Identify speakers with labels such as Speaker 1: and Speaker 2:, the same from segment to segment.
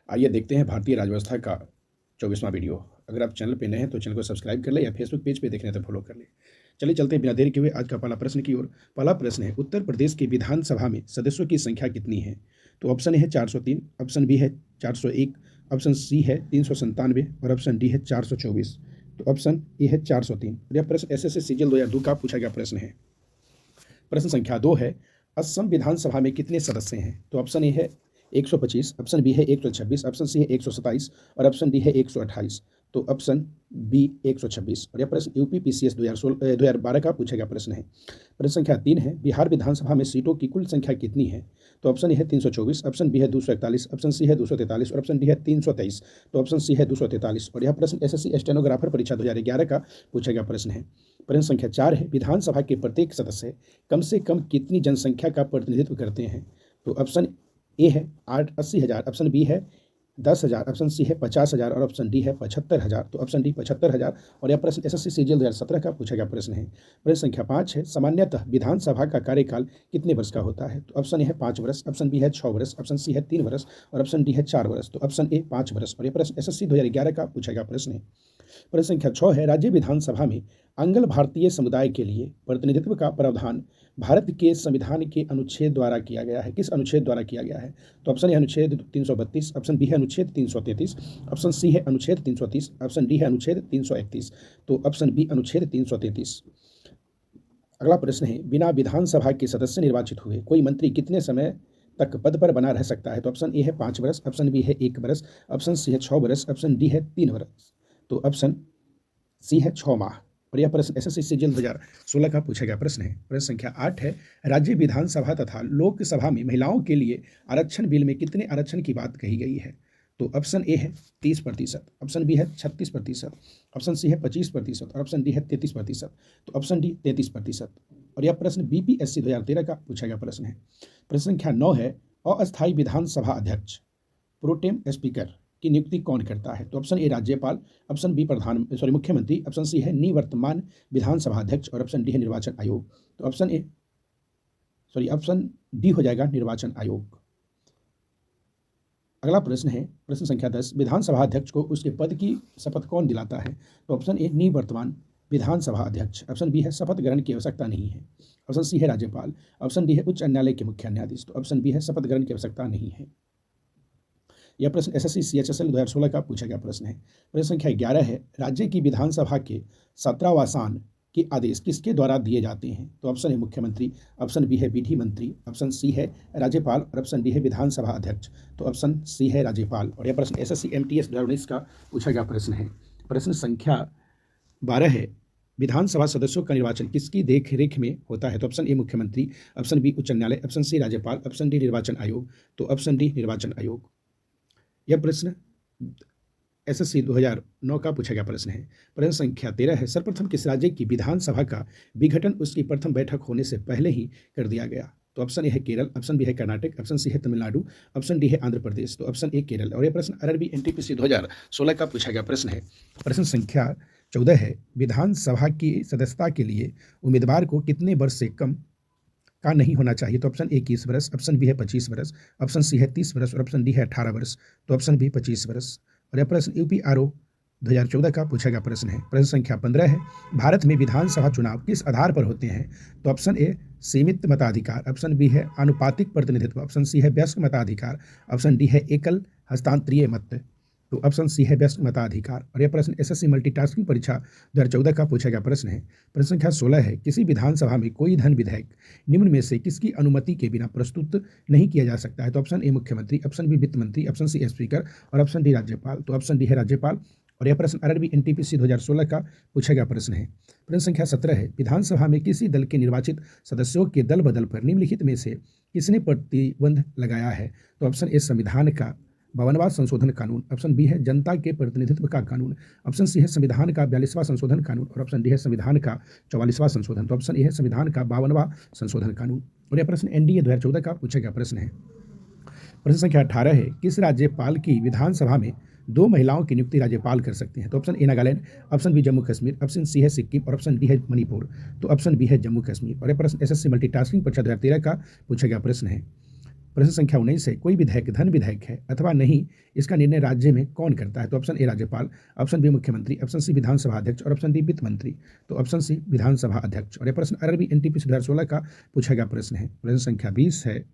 Speaker 1: आइए देखते हैं भारतीय राज्यव्यवस्था का 24वां वीडियो। अगर आप चैनल पे नए हैं तो चैनल को सब्सक्राइब कर लें या फेसबुक पेज पे देख रहे हैं तो फॉलो कर लें। चलिए चलते हैं बिना देरी के हुए आज का पहला प्रश्न की ओर। पहला प्रश्न है, उत्तर प्रदेश की विधानसभा में सदस्यों की संख्या कितनी है? तो ऑप्शन ए है 403, ऑप्शन बी है 401, ऑप्शन सी है 397 और ऑप्शन डी है 424। तो ऑप्शन ए है 403। यह प्रश्न एसएससी सीजीएल 2002 का पूछा गया प्रश्न है। प्रश्न संख्या 2 है, असम विधानसभा में कितने सदस्य हैं? तो ऑप्शन ए है 125, ऑप्शन बी है 126, ऑप्शन सी है 127 और ऑप्शन डी है 128। तो ऑप्शन बी 126। और यह प्रश्न यूपी पीसीएस 2012 का पूछा गया प्रश्न है। प्रश्न संख्या 3 है, बिहार विधानसभा में सीटों की कुल संख्या कितनी है? तो ऑप्शन ए है 324, ऑप्शन बी है 241, ऑप्शन सी है 243 और ऑप्शन डी है 323। तो ऑप्शन सी है 243। और यह प्रश्न एसएससी स्टेनोग्राफर परीक्षा 2011 का पूछा गया प्रश्न है। प्रश्न संख्या 4 है, विधानसभा के प्रत्येक सदस्य कम से कम कितनी जनसंख्या का प्रतिनिधित्व करते हैं? तो ऑप्शन ए है 80,000, ऑप्शन बी है 10,000, ऑप्शन सी है 50,000 और ऑप्शन डी है 75,000। तो ऑप्शन डी 75,000। और यह प्रश्न एसएससी सीजीएल 2017 का पूछा गया प्रश्न है। प्रश्न संख्या 5 है, सामान्यतः विधानसभा का कार्यकाल कितने वर्ष का होता है? तो ऑप्शन ए है 5 वर्ष, ऑप्शन बी है 6 वर्ष, ऑप्शन सी है 3 वर्ष और ऑप्शन डी है 4 वर्ष। तो ऑप्शन ए 5 वर्ष। और यह प्रश्न एसएससी 2011 का पूछा गया प्रश्न है। प्रश्न संख्या 6 है, राज्य विधानसभा में अंगल भारतीय समुदाय के लिए प्रतिनिधित्व का प्रावधान भारत के संविधान के अनुच्छेद द्वारा किया गया है? किस अनुच्छेद द्वारा किया गया है? तो ऑप्शन ए अनुच्छेद 332, ऑप्शन बी है अनुच्छेद 333, ऑप्शन सी है अनुच्छेद 330, ऑप्शन डी है अनुच्छेद 331। तो ऑप्शन बी अनुच्छेद 333। अगला प्रश्न है, बिना विधानसभा के सदस्य निर्वाचित हुए कोई मंत्री कितने समय तक पद पर बना रह सकता है? तो ऑप्शन ए है 5 वर्ष, ऑप्शन बी है 1 वर्ष, ऑप्शन सी है 6 वर्ष, ऑप्शन डी है 3 वर्ष। तो ऑप्शन सी है 6 माह। और यह प्रश्न एसएससी सीजीएल 2016 का पूछा गया प्रश्न है। प्रश्न संख्या 8 है, राज्य विधानसभा तथा लोकसभा में महिलाओं के लिए आरक्षण बिल में कितने आरक्षण की बात कही गई है? तो ऑप्शन ए है 30%, ऑप्शन बी है 36%, ऑप्शन सी है 25% और ऑप्शन डी है 33%। तो ऑप्शन डी 33%। और यह प्रश्न बीपीएससी 2013 का पूछा गया प्रश्न है। प्रश्न संख्या 9 है, अस्थायी विधानसभा अध्यक्ष प्रोटेम स्पीकर की नियुक्ति कौन करता है? तो ऑप्शन ए राज्यपाल, ऑप्शन बी मुख्यमंत्री, ऑप्शन सी है निवर्तमान विधानसभा अध्यक्ष और ऑप्शन डी है निर्वाचन आयोग। तो ऑप्शन डी हो जाएगा निर्वाचन आयोग। अगला प्रश्न है, प्रश्न संख्या 10, विधानसभा अध्यक्ष को उसके पद की शपथ कौन दिलाता है? तो ऑप्शन ए निवर्तमान विधानसभा अध्यक्ष, ऑप्शन बी है शपथ ग्रहण की आवश्यकता नहीं है, ऑप्शन सी है राज्यपाल, ऑप्शन डी है उच्च न्यायालय के मुख्य न्यायाधीश। तो ऑप्शन बी है शपथ ग्रहण की आवश्यकता नहीं है। यह प्रश्न एसएससी सीएचएसएल 2016 का पूछा गया प्रश्न है। प्रश्न संख्या 11 है, राज्य की विधानसभा के 17वां के आदेश किसके द्वारा दिए जाते हैं? तो ऑप्शन है मुख्यमंत्री, ऑप्शन बी है विधि मंत्री, ऑप्शन सी है राज्यपाल और ऑप्शन डी है विधानसभा अध्यक्ष। तो ऑप्शन सी है राज्यपाल। और यह प्रश्न एसएससी एमटीएस 2019 का पूछा गया प्रश्न है। प्रश्न संख्या 12 है, विधानसभा सदस्यों का निर्वाचन किसकी देख रेख में होता है? तो ऑप्शन ए मुख्यमंत्री, ऑप्शन बी उच्च न्यायालय, ऑप्शन सी राज्यपाल, ऑप्शन डी निर्वाचन आयोग। तो ऑप्शन डी निर्वाचन आयोग। यह प्रश्न एसएससी 2009 का पूछा गया प्रश्न है। प्रश्न संख्या 13 है, सर्वप्रथम किस राज्य की विधानसभा का विघटन उसकी प्रथम बैठक होने से पहले ही कर दिया गया? तो ऑप्शन ए है केरल, ऑप्शन बी है कर्नाटक, ऑप्शन सी है तमिलनाडु, ऑप्शन डी है आंध्र प्रदेश। तो ऑप्शन ए केरल। और यह प्रश्न आरआरबी एनटीपीसी 2016 का पूछा गया प्रश्न है। प्रश्न संख्या 14 है, विधानसभा की सदस्यता के लिए उम्मीदवार को कितने वर्ष से कम का नहीं होना चाहिए? तो ऑप्शन ए 21 वर्ष, ऑप्शन बी है 25 वर्ष, ऑप्शन सी है 30 वर्ष और ऑप्शन डी है 18 वर्ष। तो ऑप्शन बी 25 वर्ष। और यह प्रश्न यूपीआरओ 2014 का पूछा गया प्रश्न है। प्रश्न संख्या 15 है, भारत में विधानसभा चुनाव किस आधार पर होते हैं? तो ऑप्शन ए सीमित मताधिकार, ऑप्शन बी है आनुपातिक प्रतिनिधित्व, ऑप्शन सी है वयस्क मताधिकार, ऑप्शन डी है एकल हस्तांतरीय मत। तो ऑप्शन सी है वयस्क मताधिकार। और यह प्रश्न एसएससी मल्टीटास्किंग परीक्षा 2014 का पूछा गया प्रश्न है। प्रश्न संख्या 16 है, किसी विधानसभा में कोई धन विधेयक निम्न में से किसकी अनुमति के बिना प्रस्तुत नहीं किया जा सकता है? तो ऑप्शन ए मुख्यमंत्री, ऑप्शन बी वित्त मंत्री, ऑप्शन सी स्पीकर और ऑप्शन डी राज्यपाल। तो ऑप्शन डी है राज्यपाल। और यह प्रश्न आरआरबी एनटीपीसी 2016 का पूछा गया प्रश्न है। प्रश्न संख्या 17 है, विधानसभा में किसी दल के निर्वाचित सदस्यों के दल बदल पर निम्नलिखित में से किसने प्रतिबंध लगाया है? तो ऑप्शन ए संविधान का 52वां संशोधन कानून, ऑप्शन बी है जनता के प्रतिनिधित्व का कानून, ऑप्शन सी है संविधान का 42वां संशोधन कानून और ऑप्शन डी है संविधान का 44वां संशोधन। तो ऑप्शन ए है संविधान का 52वां संशोधन कानून। और यह प्रश्न एनडीए 2014 का पूछा गया प्रश्न है। प्रश्न संख्या 18 है, किस राज्यपाल की विधानसभा में 2 महिलाओं की नियुक्ति राज्यपाल कर सकते हैं? तो option A Nagaland, option B Jammu Kashmir, option C है सिक्किम और ऑप्शन डी है मणिपुर। तो ऑप्शन बी है जम्मू कश्मीर। और यह प्रश्न एसएससी मल्टीटास्किंग परीक्षा 2013 का पूछा गया प्रश्न है। प्रश्न संख्या 19 है, कोई विधेयक धन विधेयक है अथवा नहीं, इसका निर्णय राज्य में कौन करता है? तो ऑप्शन ए राज्यपाल, ऑप्शन बी मुख्यमंत्री, ऑप्शन सी विधानसभा अध्यक्ष और ऑप्शन डी वित्त मंत्री। तो ऑप्शन सी विधानसभा अध्यक्ष। और यह प्रश्न आरआरबी एनटीपीसी 2016 का पूछा गया प्रश्न है। प्रश्न संख्या 20 है,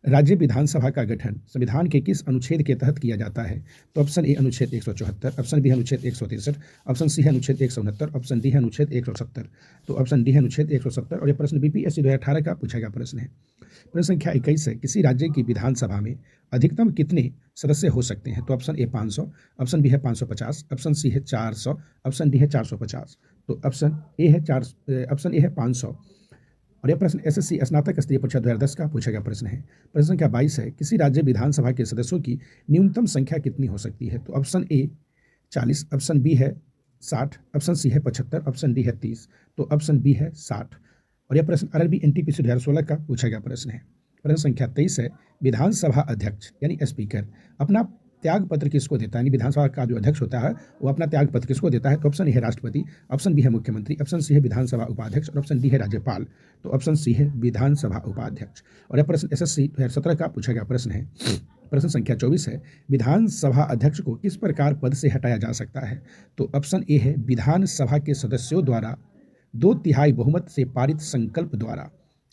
Speaker 1: राज्य विधानसभा का गठन संविधान के किस अनुच्छेद के तहत किया जाता है? तो ऑप्शन ए अनुच्छेद 174, ऑप्शन बी अनुच्छेद 163, ऑप्शन सी है अनुच्छेद 169, ऑप्शन डी है अनुच्छेद 170। तो ऑप्शन डी है अनुच्छेद 170। और यह प्रश्न बीपीएससी 2018 का पूछा गया प्रश्न है। प्रश्न संख्या 21 है, किसी राज्य की विधानसभा में अधिकतम कितने सदस्य हो सकते हैं? तो ऑप्शन ए 500, ऑप्शन बी है 550, ऑप्शन सी है 400, ऑप्शन डी है 450। तो ऑप्शन ए है 500। और यह प्रश्न एसएससी स्नातक स्तरीय परीक्षा 2010 का पूछा गया प्रश्न है। प्रश्न संख्या 22 है, किसी राज्य विधानसभा के सदस्यों की न्यूनतम संख्या कितनी हो सकती है? तो ऑप्शन ए 40, ऑप्शन बी है 60, ऑप्शन सी है 75, ऑप्शन डी है 30। तो ऑप्शन बी है 60। और यह प्रश्न आरआरबी एनटीपीसी 2016 का पूछा गया प्रश्न है। प्रश्न संख्या 23 है, विधानसभा अध्यक्ष यानी स्पीकर अपना त्याग पत्र किसको देता है? यानी विधानसभा का जो अध्यक्ष होता है वो अपना त्याग पत्र किसको देता है? तो ऑप्शन ए है राष्ट्रपति, ऑप्शन बी है मुख्यमंत्री, ऑप्शन सी है विधानसभा उपाध्यक्ष और ऑप्शन डी है राज्यपाल। तो ऑप्शन सी है विधानसभा उपाध्यक्ष। और यह प्रश्न एसएससी 2017 का पूछा गया प्रश्न है। प्रश्न संख्या 24 है, विधानसभा अध्यक्ष को किस प्रकार पद से हटाया जा सकता है? तो ऑप्शन ए है विधानसभा के सदस्यों द्वारा 2/3 बहुमत से पारित संकल्प द्वारा,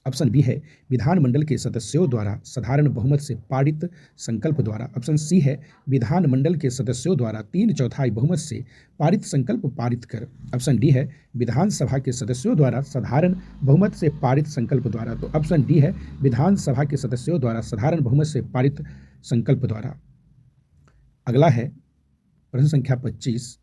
Speaker 1: ऑप्शन बी है विधानमंडल के सदस्यों द्वारा साधारण बहुमत से पारित संकल्प द्वारा, ऑप्शन सी है विधानमंडल के सदस्यों द्वारा 3/4 बहुमत से पारित संकल्प पारित कर, ऑप्शन डी है विधानसभा के सदस्यों द्वारा साधारण बहुमत से पारित संकल्प द्वारा। तो ऑप्शन डी है विधानसभा के सदस्यों द्वारा साधारण बहुमत से पारित संकल्प द्वारा। अगला है प्रश्न संख्या 25,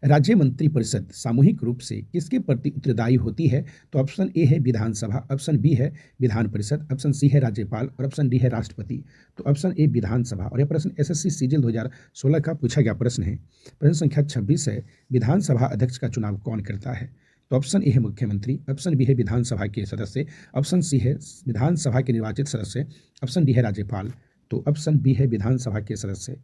Speaker 1: राज्य मंत्रिपरिषद सामूहिक रूप से किसके प्रति उत्तरदायी होती है? तो ऑप्शन ए है विधानसभा, ऑप्शन बी है विधान परिषद, ऑप्शन सी है राज्यपाल और ऑप्शन डी है राष्ट्रपति। तो ऑप्शन ए विधानसभा। और यह प्रश्न एसएससी सीजीएल 2016 का पूछा गया प्रश्न है। प्रश्न संख्या 26 है, विधानसभा अध्यक्ष का चुनाव कौन करता है? तो ऑप्शन ए है मुख्यमंत्री, ऑप्शन बी है विधानसभा के सदस्य, ऑप्शन सी है विधानसभा के निर्वाचित सदस्य, ऑप्शन डी है राज्यपाल। तो ऑप्शन बी है विधानसभा के सदस्य।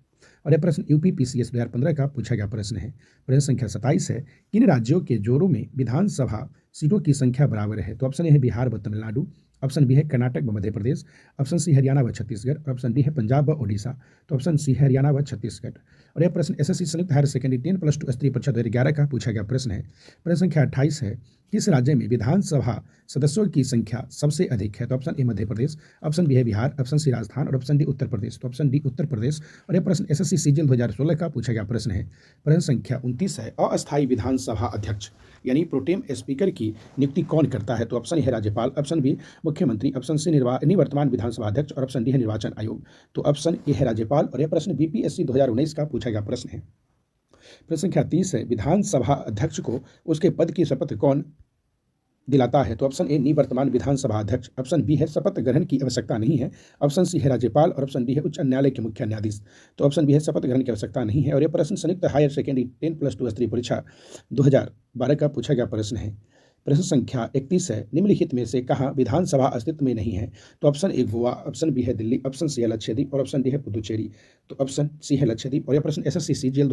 Speaker 1: और यह प्रश्न यूपीपीसीएस 2015 का पूछा गया प्रश्न है। प्रश्न संख्या 27 है, किन राज्यों के जोड़ों में विधानसभा सीटों की संख्या बराबर है? तो ऑप्शन ए है बिहार व तमिलनाडु, ऑप्शन बी है कर्नाटक व मध्य प्रदेश, ऑप्शन सी हरियाणा व छत्तीसगढ़, ऑप्शन डी है पंजाब व ओडिशा। तो ऑप्शन सी है हरियाणा व छत्तीसगढ़। और यह प्रश्न एसएससी संयुक्त हायर सेकेंडरी 10+2 स्तरीय परीक्षा 2011 का पूछा गया प्रश्न है। प्रश्न संख्या 28 है, किस राज्य में विधानसभा सदस्यों की संख्या सबसे अधिक है? तो option A Madhya Pradesh, option B है बिहार, ऑप्शन सी राजस्थान और ऑप्शन डी उत्तर प्रदेश। तो ऑप्शन डी उत्तर प्रदेश। और यह प्रश्न एसएससी सीजीएल 2016 का पूछा गया प्रश्न है। प्रश्न संख्या 29 है, अस्थायी विधानसभा अध्यक्ष यानी प्रोटेम स्पीकर की नियुक्ति कौन करता है? तो ऑप्शन ए है राज्यपाल, ऑप्शन बी मुख्यमंत्री, ऑप्शन सी निवर्तमान विधानसभा अध्यक्ष और ऑप्शन डी है निर्वाचन आयोग। तो ऑप्शन ए है राज्यपाल। और यह प्रश्न बीपीएससी 2019 का पूछा गया प्रश्न है। प्रश्न संख्या 30 है, विधानसभा अध्यक्ष को उसके पद की शपथ कौन दिलाता है? तो ऑप्शन ए निवर्तमान विधानसभा अध्यक्ष, ऑप्शन बी है शपथ ग्रहण की आवश्यकता नहीं है, ऑप्शन सी है राज्यपाल और ऑप्शन डी है उच्च न्यायालय के मुख्य न्यायाधीश। तो ऑप्शन बी है शपथ ग्रहण की आवश्यकता नहीं है। और यह प्रश्न संयुक्त हायर सेकेंडरी 10+2 स्तरीय परीक्षा 2012 का पूछा गया प्रश्न है। प्रश्न संख्या 31 है, निम्नलिखित में से कहाँ विधानसभा अस्तित्व में नहीं है? तो option A Goa, option B है दिल्ली, ऑप्शन सी है लक्षद्वीप और ऑप्शन डी है पुदुचेरी। तो ऑप्शन सी है लक्षद्वीप। और यह प्रश्न एसएससी सीजीएल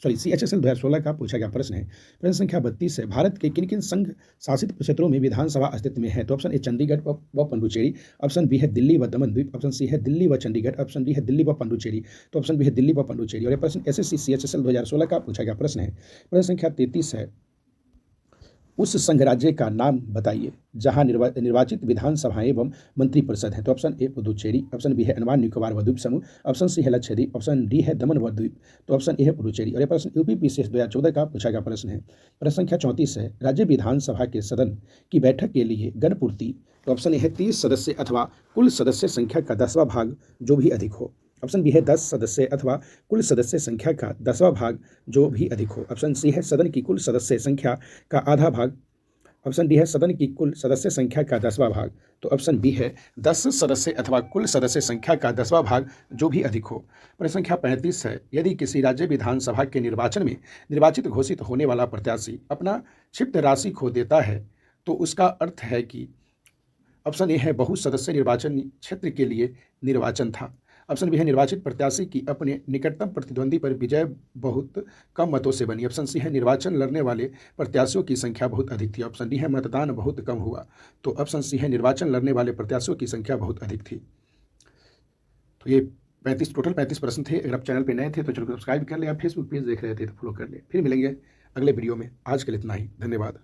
Speaker 1: सीएचएसएल 2016 का पूछा गया प्रश्न है। प्रश्न संख्या 32 है, भारत के किन किन संघ शासित क्षेत्रों में विधानसभा अस्तित्व में है? तो ऑप्शन ए चंडीगढ़ व पुडुचेरी, ऑप्शन बी है दिल्ली व दमन द्वीप, ऑप्शन सी है दिल्ली व चंडीगढ़, ऑप्शन डी है दिल्ली व पुडुचेरी। तो ऑप्शन बी है दिल्ली व पुडुचेरी। और यह प्रश्न एसएससी सीएचएसएल 2016 का पूछा गया प्रश्न है। प्रश्न संख्या 33 है, उस संघ राज्य का नाम बताइए जहां निर्वाचित विधानसभाएं एवं मंत्रिपरिषद हैं। तो option A Puducherry, option B है अंडमान निकोबार व द्वीप समूह, ऑप्शन सी है लक्षद्वीप, ऑप्शन डी है दमन व द्वीप। तो ऑप्शन ए है पुदुचेरी। और यह प्रश्न यूपीपीसीएस 2014 का पूछा गया प्रश्न है। प्रश्न संख्या 34 है, राज्य विधानसभा के सदन की बैठक के लिए गणपूर्ति। तो ऑप्शन ए है 30 सदस्य अथवा कुल सदस्य संख्या का 10वां भाग जो भी अधिक हो, ऑप्शन बी है 10 सदस्य अथवा कुल सदस्य संख्या का 10वां भाग जो भी अधिक हो, ऑप्शन सी है सदन की कुल सदस्य संख्या का आधा भाग, ऑप्शन डी है सदन की कुल सदस्य संख्या का 10वां भाग। तो ऑप्शन बी है 10 सदस्य अथवा कुल सदस्य संख्या का 10वां भाग जो भी अधिक हो। प्रश्न संख्या 35 है, यदि किसी राज्य विधानसभा के निर्वाचन में निर्वाचित घोषित होने वाला प्रत्याशी अपना क्षिप्त राशि खो देता है तो उसका अर्थ है कि ऑप्शन ए है बहु सदस्य निर्वाचन क्षेत्र के लिए निर्वाचन था, ऑप्शन बी है निर्वाचित प्रत्याशी की अपने निकटतम प्रतिद्वंदी पर विजय बहुत कम मतों से बनी, ऑप्शन सी है निर्वाचन लड़ने वाले प्रत्याशियों की संख्या बहुत अधिक थी, ऑप्शन डी है मतदान बहुत कम हुआ। तो ऑप्शन सी है निर्वाचन लड़ने वाले प्रत्याशियों की संख्या बहुत अधिक थी। तो ये 35 टोटल 35 प्रश्न थे। अगर आप चैनल पे नए थे तो चैनल को सब्सक्राइब कर लें, आप फेसबुक पेज देख रहे थे तो फॉलो कर लें। फिर मिलेंगे अगले वीडियो में। आज के लिए इतना ही। धन्यवाद।